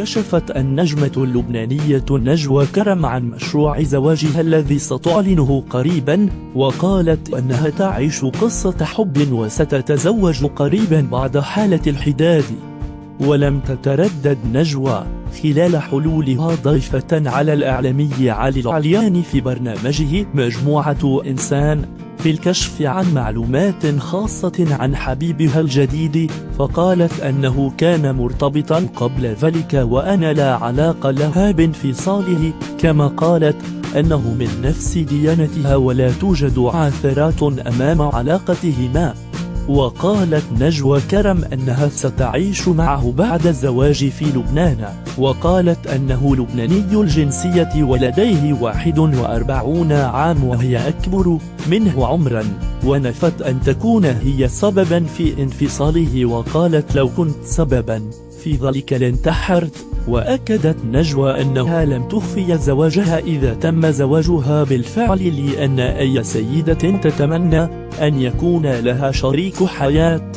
كشفت النجمة اللبنانية نجوى كرم عن مشروع زواجها الذي ستعلنه قريبا، وقالت أنها تعيش قصة حب وستتزوج قريبا بعد حالة الحداد. ولم تتردد نجوى خلال حلولها ضيفة على الإعلامي علي العلياني في برنامجه مجموعة إنسان في الكشف عن معلومات خاصة عن حبيبها الجديد، فقالت أنه كان مرتبطا قبل ذلك وأن لا علاقة لها بانفصاله، كما قالت أنه من نفس ديانتها ولا توجد عثرات أمام علاقتهما. وقالت نجوى كرم أنها ستعيش معه بعد الزواج في لبنان، وقالت أنه لبناني الجنسية ولديه 41 عام وهي أكبر منه عمرا، ونفت أن تكون هي سببا في انفصاله، وقالت لو كنت سببا في ذلك لانتحرت. وأكدت نجوى أنها لم تخفي زواجها إذا تم زواجها بالفعل، لأن أي سيدة تتمنى أن يكون لها شريك حياة.